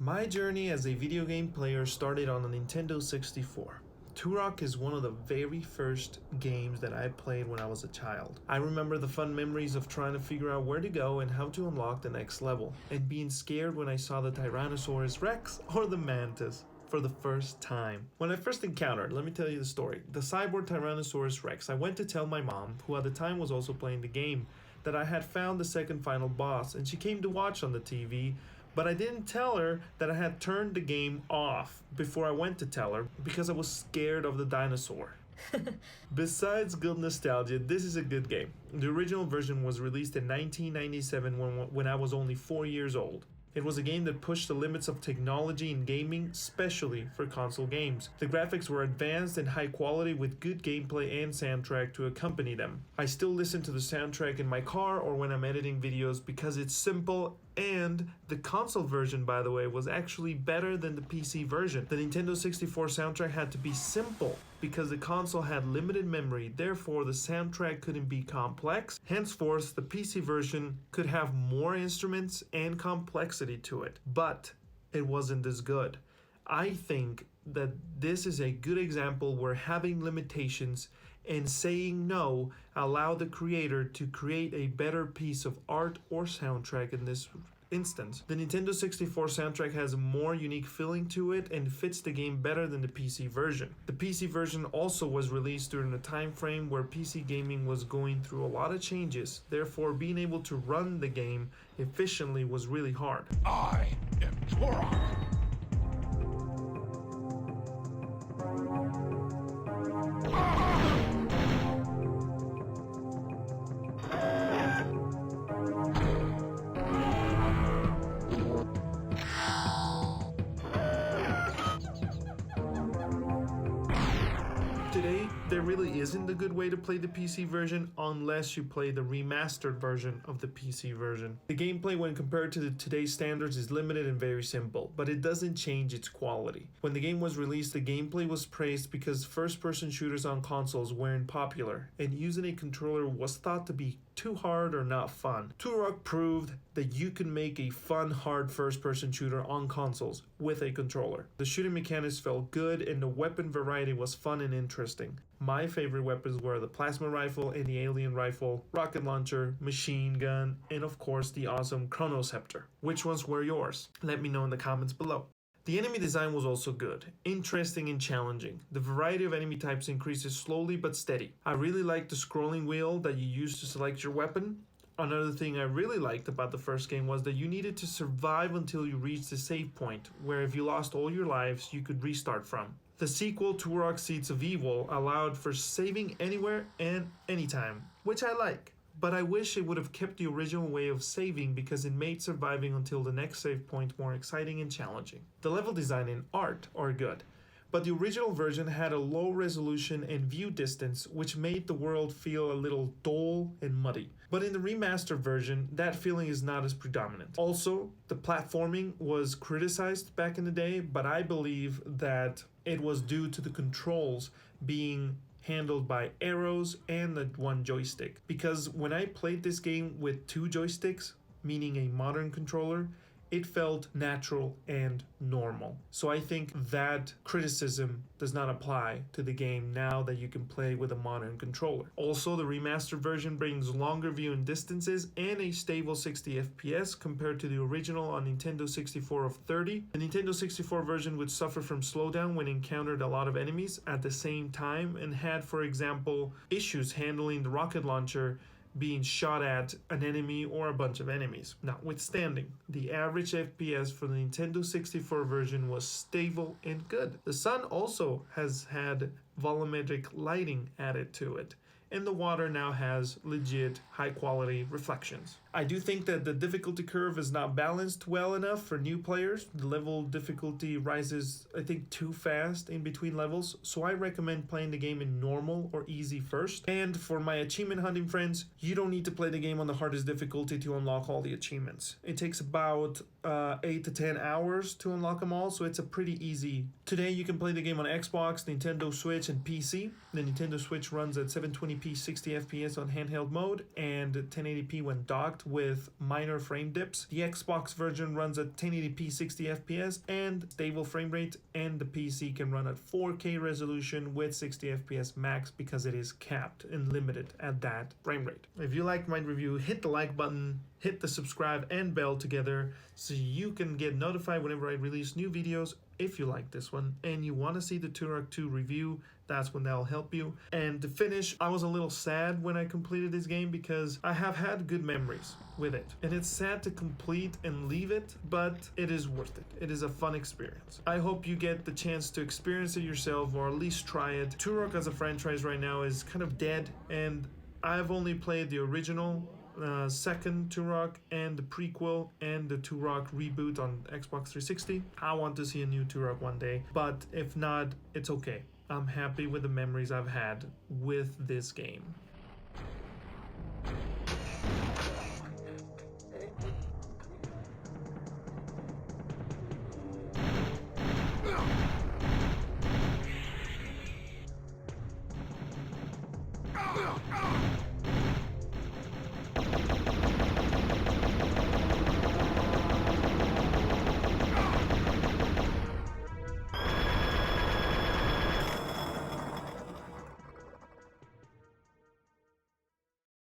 My journey as a video game player started on the Nintendo 64. Turok is one of the very first games that I played when I was a child. I remember the fun memories of trying to figure out where to go and how to unlock the next level, and being scared when I saw the Tyrannosaurus Rex or the Mantis for the first time. When I first encountered, let me tell you the story, the cyborg Tyrannosaurus Rex, I went to tell my mom, who at the time was also playing the game, that I had found the second final boss, and she came to watch on the TV, but I didn't tell her that I had turned the game off before I went to tell her because I was scared of the dinosaur. Besides good nostalgia, this is a good game. The original version was released in 1997 when I was only 4 years old. It was a game that pushed the limits of technology in gaming, especially for console games. The graphics were advanced and high quality with good gameplay and soundtrack to accompany them. I still listen to the soundtrack in my car or when I'm editing videos because it's simple, and the console version, by the way, was actually better than the PC version. The Nintendo 64 soundtrack had to be simple because the console had limited memory, therefore the soundtrack couldn't be complex. Henceforth, the PC version could have more instruments and complexity to it, but it wasn't as good. I think that this is a good example where having limitations and saying no allow the creator to create a better piece of art or soundtrack in this instance. The Nintendo 64 soundtrack has a more unique feeling to it and fits the game better than the PC version. The PC version also was released during a time frame where PC gaming was going through a lot of changes, therefore being able to run the game efficiently was really hard. I am Turok. Today, there really isn't a good way to play the PC version unless you play the remastered version of the PC version. The gameplay when compared to today's standards is limited and very simple, but it doesn't change its quality. When the game was released, the gameplay was praised because first-person shooters on consoles weren't popular, and using a controller was thought to be too hard or not fun. Turok proved that you can make a fun, hard first-person shooter on consoles with a controller. The shooting mechanics felt good and the weapon variety was fun and interesting. My favorite weapons were the plasma rifle and the alien rifle, rocket launcher, machine gun, and of course the awesome chronoscepter. Which ones were yours? Let me know in the comments below. The enemy design was also good, interesting and challenging. The variety of enemy types increases slowly but steady. I really liked the scrolling wheel that you use to select your weapon. Another thing I really liked about the first game was that you needed to survive until you reached the save point, where if you lost all your lives, you could restart from. The sequel, Turok Seeds of Evil, allowed for saving anywhere and anytime, which I like. But I wish it would have kept the original way of saving because it made surviving until the next save point more exciting and challenging. The level design and art are good, but the original version had a low resolution and view distance which made the world feel a little dull and muddy. But in the remastered version, that feeling is not as predominant. Also, the platforming was criticized back in the day, but I believe that it was due to the controls being handled by arrows and the one joystick. Because when I played this game with two joysticks, meaning a modern controller, it felt natural and normal. So I think that criticism does not apply to the game now that you can play with a modern controller. Also, the remastered version brings longer viewing distances and a stable 60 FPS compared to the original on Nintendo 64 of 30. The Nintendo 64 version would suffer from slowdown when encountered a lot of enemies at the same time and had, for example, issues handling the rocket launcher being shot at an enemy or a bunch of enemies. Notwithstanding, the average FPS for the Nintendo 64 version was stable and good. The sun also has had volumetric lighting added to it, and the water now has legit high quality reflections. I do think that the difficulty curve is not balanced well enough for new players. The level difficulty rises, I think, too fast in between levels, so I recommend playing the game in normal or easy first. And for my achievement hunting friends, you don't need to play the game on the hardest difficulty to unlock all the achievements. It takes about 8 to 10 hours to unlock them all, so it's a pretty easy. Today you can play the game on Xbox, Nintendo Switch, and PC. The Nintendo Switch runs at 720 1080p 60 FPS on handheld mode and 1080p when docked with minor frame dips. The Xbox version runs at 1080p 60 FPS and stable frame rate, and the PC can run at 4K resolution with 60 FPS max because it is capped and limited at that frame rate. If you liked my review, hit the like button, hit the subscribe and bell together so you can get notified whenever I release new videos. If you like this one and you want to see the Turok 2 review, that's when that'll help you. And to finish, I was a little sad when I completed this game because I have had good memories with it. And it's sad to complete and leave it, but it is worth it. It is a fun experience. I hope you get the chance to experience it yourself or at least try it. Turok as a franchise right now is kind of dead, and I've only played the original second Turok and the prequel and the Turok reboot on Xbox 360. I want to see a new Turok one day, but if not, it's okay. I'm happy with the memories I've had with this game. Ah!